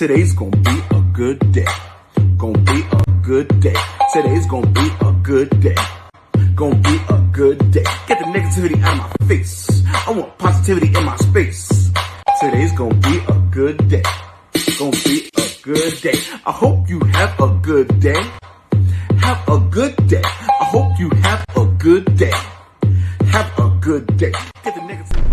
Today's gonna be a good day. Gonna be a good day. Today's gonna be a good day. Gonna be a good day. Get the negativity out of my face. I want positivity in my space. Today's gonna be a good day. Gonna be a good day. I hope you have a good day. Have a good day. I hope you have a good day. Have a good day. Get the negativity.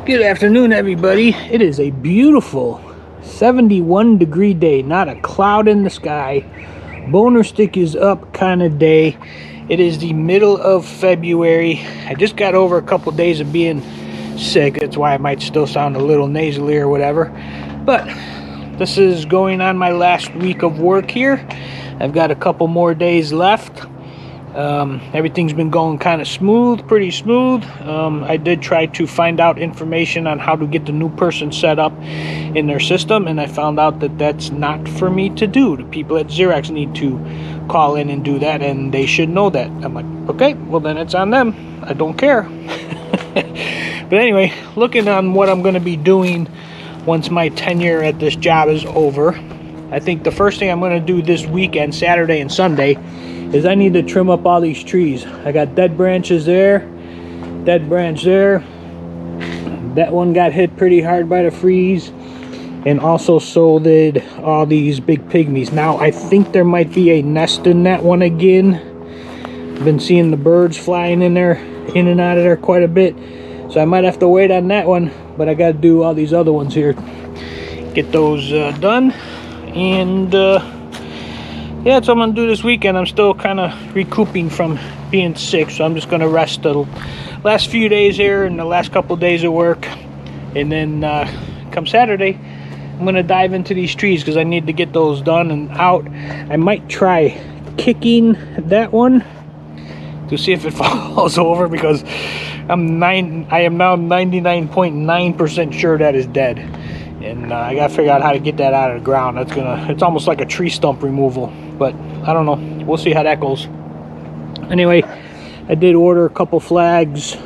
Good afternoon, everybody. It is a beautiful 71-degree day, not a cloud in the sky. Boner stick is up kind of day. It is the middle of February. I just got over a couple days of being sick. That's why I might still sound a little nasally or whatever. But this is going on my last week of work here. I've got a couple more days left. Everything's been going kind of smooth, pretty smooth. I did try to find out information on how to get the new person set up in their system, and I found out that that's not for me to do. The people at Xerox need to call in and do that, and they should know that. I'm like, okay, well then it's on them. I don't care. But anyway, looking on what I'm going to be doing once my tenure at this job is over, I think the first thing I'm going to do this weekend, Saturday and Sunday, is I need to trim up all these trees. I got dead branches there, dead branch there. That one got hit pretty hard by the freeze, and also so did all these big pygmies. Now I think there might be a nest in that one again. I've been seeing the birds flying in there, in and out of there quite a bit, so I might have to wait on that one. But I got to do all these other ones here, get those done. And yeah, that's what I'm gonna do this weekend. I'm still kind of recouping from being sick, so I'm just gonna rest the last few days here and the last couple days of work, and then come Saturday I'm gonna dive into these trees because I need to get those done and out. I might try kicking that one to see if it falls over, because I am now 99.9% sure that is dead, and I gotta figure out how to get that out of the ground. It's almost like a tree stump removal, but I don't know. We'll see how that goes. Anyway, I did order a couple flags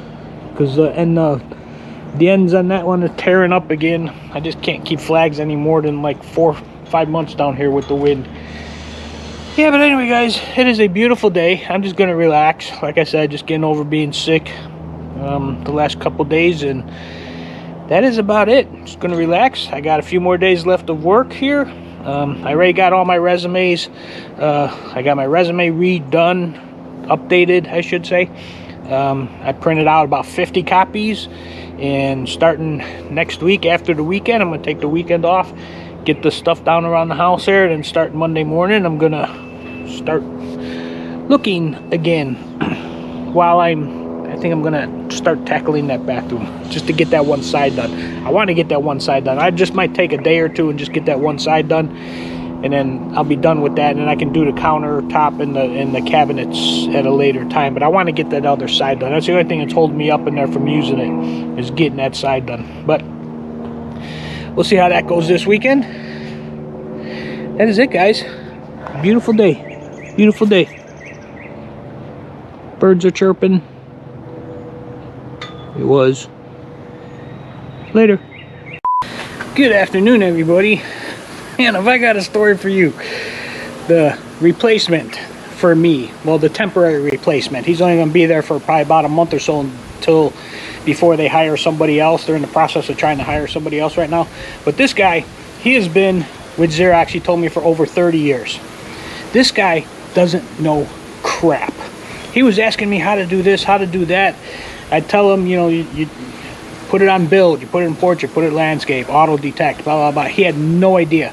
because the ends on that one are tearing up again. I just can't keep flags any more than like 4-5 months down here with the wind. Yeah, but anyway, guys, it is a beautiful day. I'm just gonna relax. Like I said, just getting over being sick the last couple days, and that is about it. Just gonna relax. I got a few more days left of work here. I already got all my resumes. I got my resume redone, updated, I should say. I printed out about 50 copies, and starting next week after the weekend, I'm gonna take the weekend off, get the stuff down around the house there, and then start Monday morning, I'm gonna start looking again while I think I'm gonna start tackling that bathroom just to get that one side done. I want to get that one side done. I just might take a day or two and just get that one side done, and then I'll be done with that, and then I can do the countertop and the cabinets at a later time. But I want to get that other side done. That's the only thing that's holding me up in there from using it, is getting that side done. But we'll see how that goes this weekend. That is it, guys. Beautiful day. Beautiful day. Birds are chirping. It was. Later. Good afternoon, everybody. Man, have I got a story for you. The replacement for me, well, the temporary replacement, he's only going to be there for probably about a month or so until before they hire somebody else. They're in the process of trying to hire somebody else right now. But this guy, he has been with Xerox, he told me, for over 30 years. This guy doesn't know crap. He was asking me how to do this, how to do that. I tell him, you know, you put it on build, you put it in portrait, put it in landscape, auto detect, blah, blah, blah. He had no idea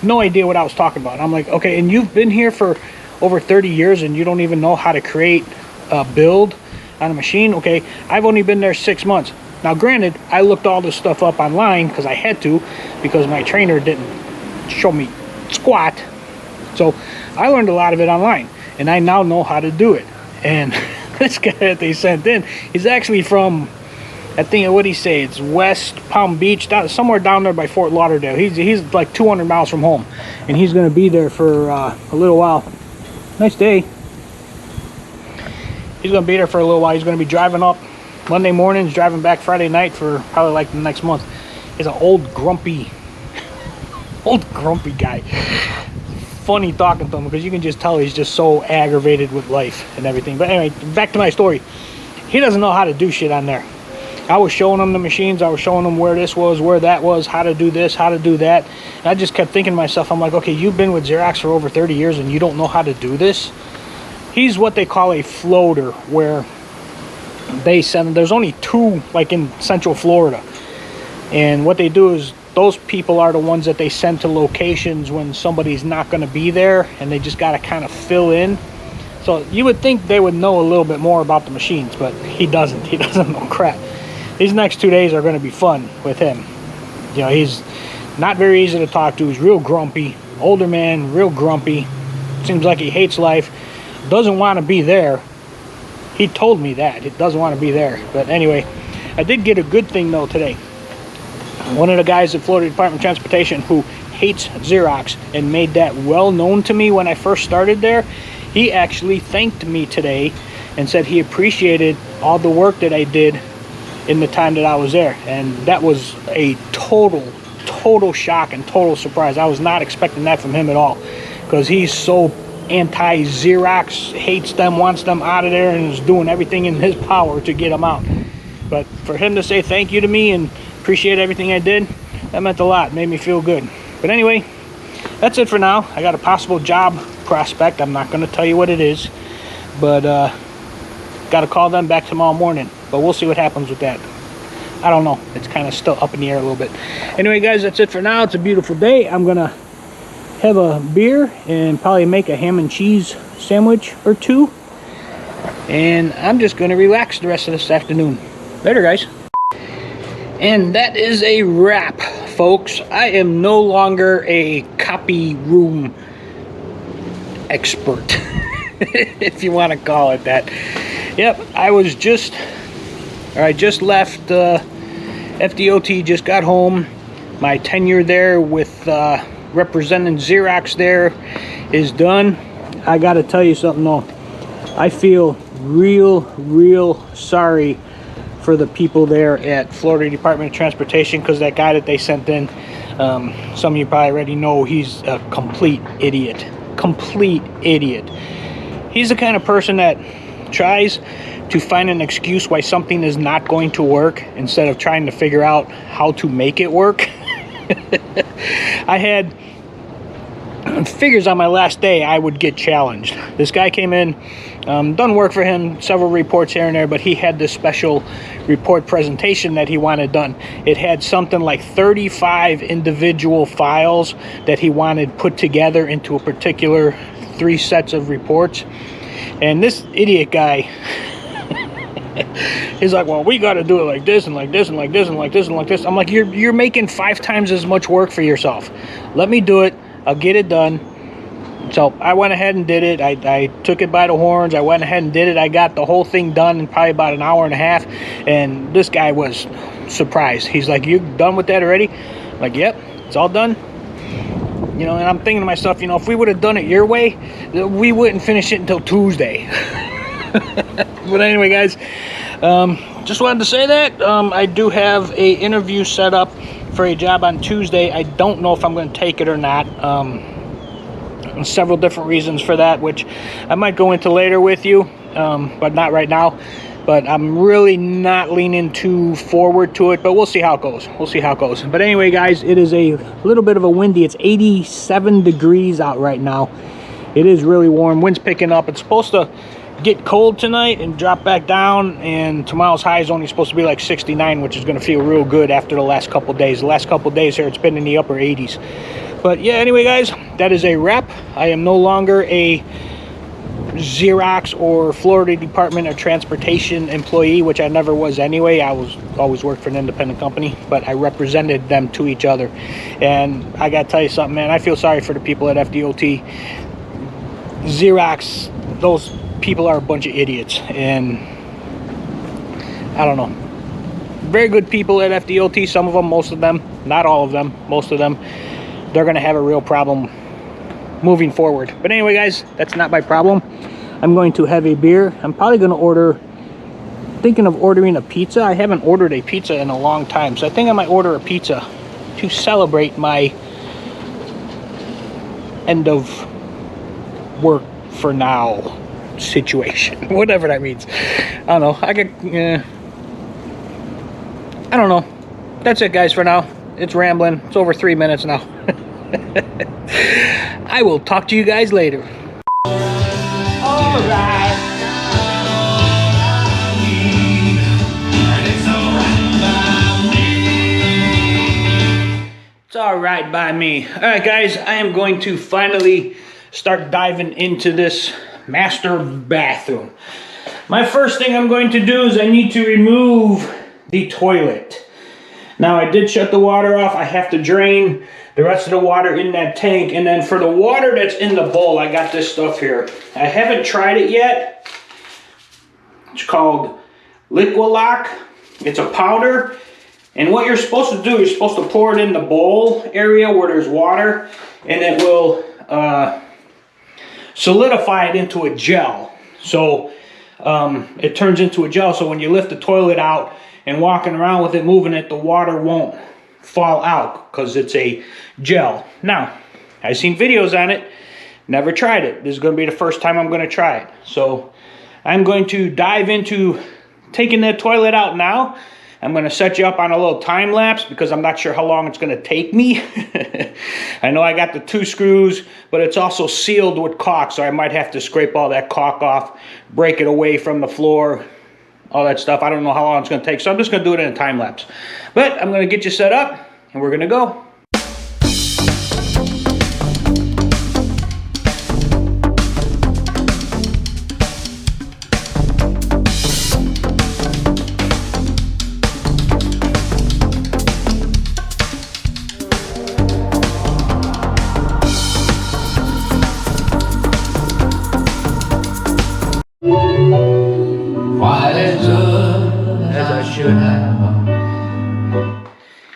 what I was talking about. I'm like, okay, and you've been here for over 30 years and you don't even know how to create a build on a machine? Okay, I've only been there 6 months. Now, granted, I looked all this stuff up online because I had to, because my trainer didn't show me squat. So I learned a lot of it online, and I now know how to do it. And this guy that they sent in, he's actually from, I think, what did he say? It's West Palm Beach, somewhere down there by Fort Lauderdale. He's like 200 miles from home, and he's going to be there for a little while. Nice day. He's going to be there for a little while. He's going to be driving up Monday mornings, driving back Friday night for probably like the next month. He's an old grumpy guy. Funny talking to him because you can just tell he's just so aggravated with life and everything. But anyway, back to my story. He doesn't know how to do shit on there. I was showing him the machines. I was showing him where this was, where that was, how to do this, how to do that. And I just kept thinking to myself, I'm like, okay, you've been with Xerox for over 30 years and you don't know how to do this? He's what they call a floater, where they send, there's only 2 like in Central Florida. And what they do is those people are the ones that they send to locations when somebody's not going to be there and they just got to kind of fill in. So you would think they would know a little bit more about the machines, but he doesn't. He doesn't know crap. These next 2 days are going to be fun with him. You know, he's not very easy to talk to. He's real grumpy. Older man, real grumpy. Seems like he hates life. Doesn't want to be there. He told me that. He doesn't want to be there. But anyway, I did get a good thing, though, today. One of the guys at Florida Department of Transportation who hates Xerox and made that well known to me when I first started there, he actually thanked me today and said he appreciated all the work that I did in the time that I was there. And that was a total shock and total surprise. I was not expecting that from him at all, because he's so anti-Xerox, hates them, wants them out of there, and is doing everything in his power to get them out. But for him to say thank you to me and appreciate everything I did, that meant a lot. It made me feel good. But anyway, that's it for now. I got a possible job prospect. I'm not going to tell you what it is, but got to call them back tomorrow morning. But we'll see what happens with that. I don't know. It's kind of still up in the air a little bit. Anyway, guys, that's it for now. It's a beautiful day. I'm going to have a beer and probably make a ham and cheese sandwich or 2. And I'm just going to relax the rest of this afternoon. Later, guys. And that is a wrap, folks. I am no longer a copy room expert, if you want to call it that. Yep, I just left FDOT, just got home. My tenure there with representing Xerox there is done. I got to tell you something, though. I feel real sorry for the people there at Florida Department of Transportation, because that guy that they sent in, some of you probably already know, he's a complete idiot. He's the kind of person that tries to find an excuse why something is not going to work instead of trying to figure out how to make it work. I had figures on my last day I would get challenged. This guy came in, done work for him, several reports here and there, but he had this special report presentation that he wanted done. It had something like 35 individual files that he wanted put together into a particular 3 sets of reports. And this idiot guy, he's like, well, we got to do it like this and like this and like this and like this and like this. I'm like, you're making 5 times as much work for yourself. Let me do it. I'll get it done. So I went ahead and did it. I took it by the horns. I went ahead and did it. I got the whole thing done in probably about an hour and a half. And this guy was surprised. He's like, you done with that already? I'm like, yep, it's all done. You know, and I'm thinking to myself, you know, if we would have done it your way, we wouldn't finish it until Tuesday. But anyway, guys, just wanted to say that I do have a interview set up for a job on Tuesday. I don't know if I'm going to take it or not. Several different reasons for that, which I might go into later with you, but not right now. But I'm really not leaning too forward to it, but we'll see how it goes. But anyway, guys, it is a little bit of a windy. It's 87 degrees out right now. It is really warm. Wind's picking up. It's supposed to get cold tonight and drop back down, and tomorrow's high is only supposed to be like 69, which is going to feel real good after the last couple days. The last couple days here, it's been in the upper 80s. But yeah, anyway, guys, that is a wrap. I am no longer a Xerox or Florida Department of Transportation employee, which I never was anyway. I always worked for an independent company, but I represented them to each other. And I gotta tell you something, man, I feel sorry for the people at FDOT. Xerox, those people are a bunch of idiots, and I don't know. Very good people at FDOT, some of them, most of them, not all of them, most of them. They're gonna have a real problem moving forward. But anyway, guys, that's not my problem. I'm going to have a beer. I'm probably going to order thinking of ordering a pizza. I haven't ordered a pizza in a long time, so I think I might order a pizza to celebrate my end of work for now situation. Whatever that means. I don't know. I don't know. That's it, guys, for now. It's rambling. It's over 3 minutes now. I will talk to you guys later. Alright. It's alright by me. Alright, guys, I am going to finally start diving into this master bathroom. My first thing I'm going to do is I need to remove the toilet. Now, I did shut the water off. I have to drain the rest of the water in that tank. And then for the water that's in the bowl, I got this stuff here. I haven't tried it yet. It's called Liquilock. It's a powder. And what you're supposed to do, you're supposed to pour it in the bowl area where there's water. And it will solidify it into a gel. So it turns into a gel. So when you lift the toilet out and walking around with it, moving it, the water won't fall out because it's a gel. Now, I've seen videos on it, never tried it. This is going to be the first time I'm going to try it. So I'm going to dive into taking that toilet out now. I'm going to set you up on a little time lapse because I'm not sure how long it's going to take me. I know I got the 2 screws, but it's also sealed with caulk, so I might have to scrape all that caulk off, break it away from the floor, all that stuff. I don't know how long it's going to take, so I'm just going to do it in a time lapse. But I'm going to get you set up, and we're going to go.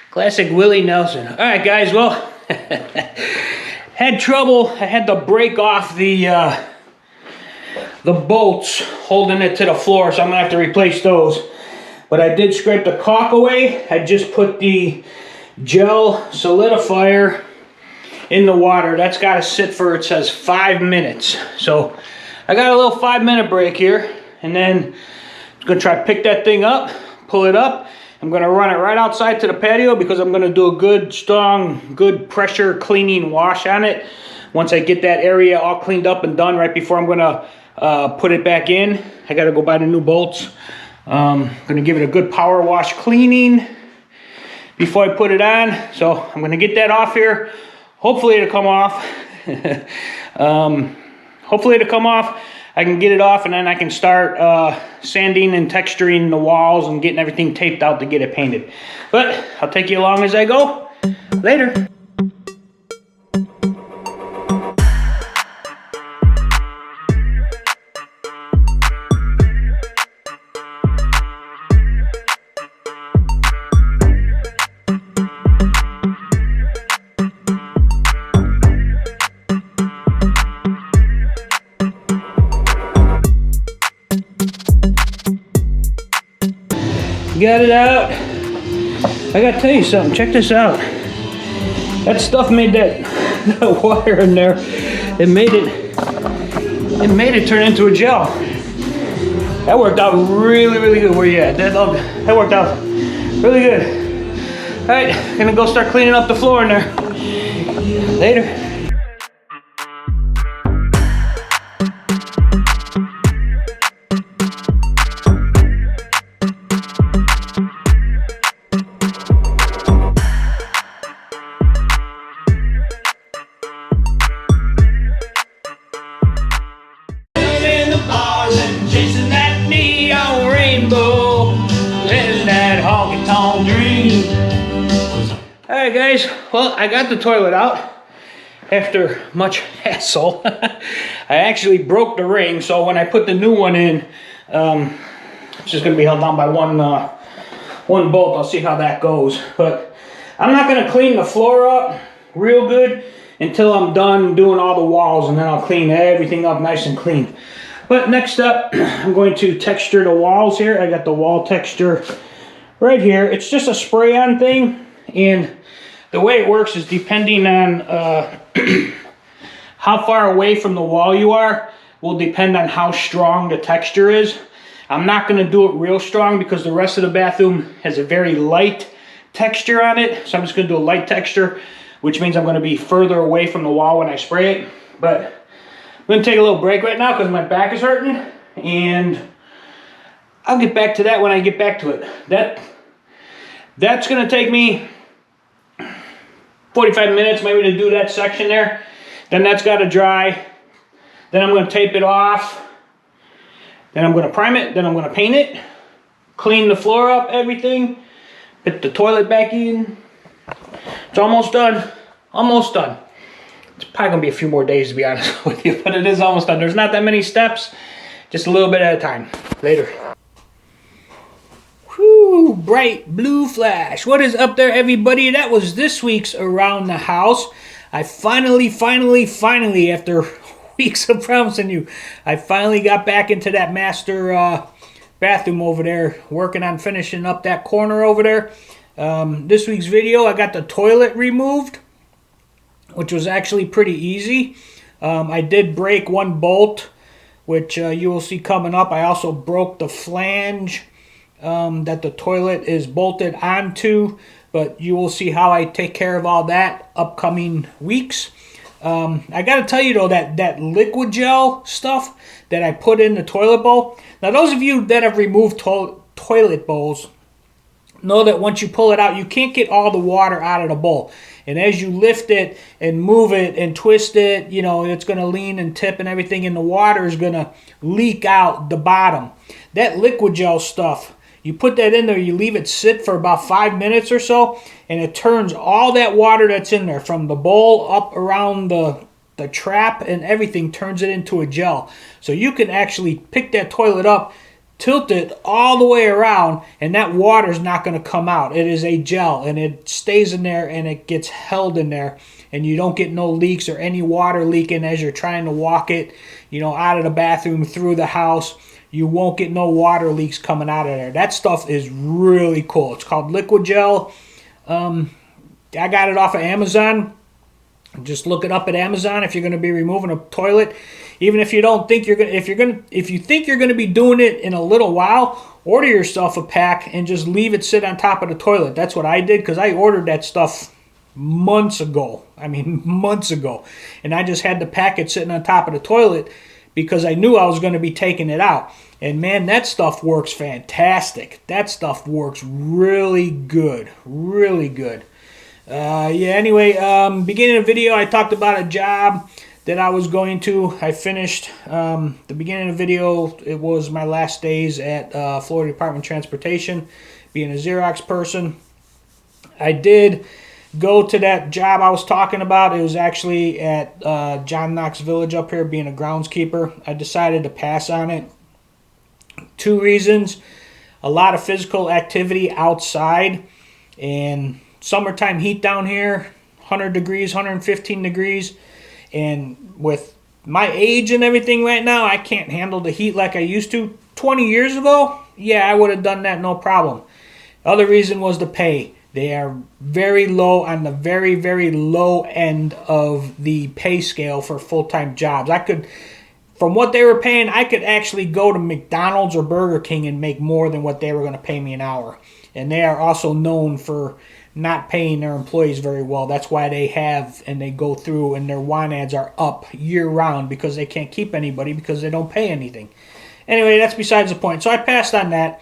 Classic Willie Nelson. All right, guys. Well, had trouble. I had to break off the bolts holding it to the floor, so I'm gonna have to replace those. But I did scrape the caulk away. I just put the gel solidifier in the water. That's got to sit for, it says, 5 minutes. So I got a little 5-minute break here, and then I'm gonna try to pick that thing up, pull it up. I'm going to run it right outside to the patio because I'm going to do a good, strong, good pressure cleaning wash on it. Once I get that area all cleaned up and done, right before I'm going to put it back in, I got to go buy the new bolts. I'm going to give it a good power wash cleaning before I put it on. So I'm going to get that off here. Hopefully it'll come off. Hopefully it'll come off. I can get it off, and then I can start sanding and texturing the walls and getting everything taped out to get it painted. But I'll take you along as I go. Later. Got it out. I gotta tell you something. Check this out. That stuff made that water in there. It made it turn into a gel. That worked out really, really good. Where you at? That worked out really good. All right, gonna go start cleaning up the floor in there. Later. Alright guys, well, I got the toilet out after much hassle. I actually broke the ring, so when I put the new one in, it's just going to be held down by one bolt. I'll see how that goes. But I'm not going to clean the floor up real good until I'm done doing all the walls, and then I'll clean everything up nice and clean. But next up, I'm going to texture the walls here. I got the wall texture right here. It's just a spray-on thing, and the way it works is depending on how far away from the wall you are will depend on how strong the texture is. I'm not going to do it real strong because the rest of the bathroom has a very light texture on it. So I'm just going to do a light texture, which means I'm going to be further away from the wall when I spray it. But I'm going to take a little break right now because my back is hurting, and I'll get back to that when I get back to it. That's going to take me 45 minutes maybe to do that section there. Then that's got to dry. Then I'm going to tape it off. Then I'm going to prime it. Then I'm going to paint it. Clean the floor up, everything. Put the toilet back in. It's almost done. Almost done. It's probably going to be a few more days, to be honest with you, but it is almost done. There's not that many steps. Just a little bit at a time. Later. Whew, bright blue flash. What is up there, everybody? That was this week's Around the House. I finally, after weeks of promising you, I finally got back into that master bathroom over there, working on finishing up that corner over there. This week's video, I got the toilet removed, which was actually pretty easy. I did break one bolt, which you will see coming up. I also broke the flange that the toilet is bolted onto, but you will see how I take care of all that upcoming weeks. I got to tell you, though, that liquid gel stuff that I put in the toilet bowl. Now, those of you that have removed toilet bowls know that once you pull it out, you can't get all the water out of the bowl. And as you lift it and move it and twist it, you know, it's going to lean and tip and everything, and the water is going to leak out the bottom. That liquid gel stuff, you put that in there, you leave it sit for about 5 minutes or so, and it turns all that water that's in there from the bowl up around the trap and everything, turns it into a gel. So you can actually pick that toilet up, tilt it all the way around, and that water's not going to come out. It is a gel, and it stays in there, and it gets held in there, and you don't get no leaks or any water leaking as you're trying to walk it, you know, out of the bathroom through the house. You won't get no water leaks coming out of there. That stuff is really cool. It's called liquid gel. I got it off of Amazon. Just look it up at Amazon if you're going to be removing a toilet. Even if you don't think you're going, if you think you're going to be doing it in a little while, order yourself a pack and just leave it sit on top of the toilet. That's what I did, because I ordered that stuff months ago. I mean, months ago, and I just had the packet sitting on top of the toilet because I knew I was going to be taking it out. And man, that stuff works fantastic. That stuff works really good, really good. Anyway, beginning of the video, I talked about a job that I was going to. I finished the beginning of the video. It was my last days at Florida Department of Transportation, being a Xerox person. I did go to that job I was talking about. It was actually at John Knox Village up here, being a groundskeeper. I decided to pass on it. 2 reasons: a lot of physical activity outside, and summertime heat down here, 100 degrees, 115 degrees. And with my age and everything right now, I can't handle the heat like I used to. 20 years ago, yeah, I would have done that no problem. Other reason was the pay. They are very low, on the very, very low end of the pay scale for full-time jobs. From what they were paying, I could actually go to McDonald's or Burger King and make more than what they were going to pay me an hour. And they are also known for not paying their employees very well. That's why they go through, and their want ads are up year-round, because they can't keep anybody because they don't pay anything. Anyway, that's besides the point. So I passed on that.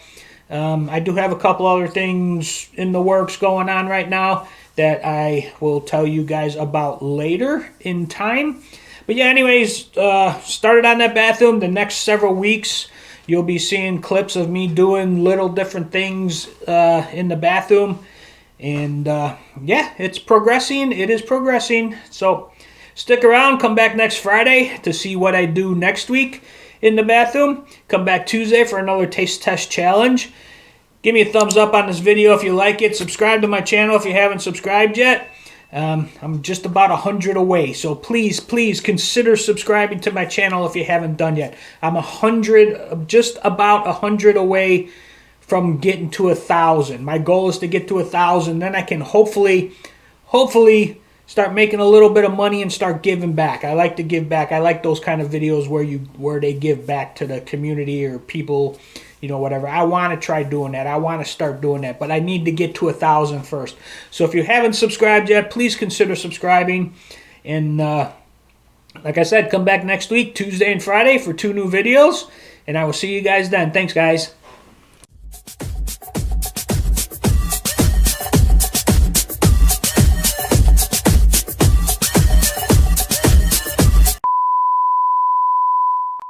I do have a couple other things in the works going on right now that I will tell you guys about later in time. But yeah, anyways, started on that bathroom. The next several weeks, you'll be seeing clips of me doing little different things in the bathroom. And yeah, it's progressing. It is progressing. So stick around. Come back next Friday to see what I do next week in the bathroom. Come back Tuesday for another taste test challenge. Give me a thumbs up on this video if you like it. Subscribe to my channel if you haven't subscribed yet. I'm just about 100 away, so please consider subscribing to my channel if you haven't done yet. I'm just about 100 away from getting to 1,000. My goal is to get to 1,000, then I can hopefully start making a little bit of money and start giving back. I like to give back. I like those kind of videos where they give back to the community or people, whatever. I want to try doing that. I want to start doing that, but I need to get to 1,000 first. So if you haven't subscribed yet, please consider subscribing. And like I said, come back next week, Tuesday and Friday, for 2 new videos, and I will see you guys then. Thanks, guys.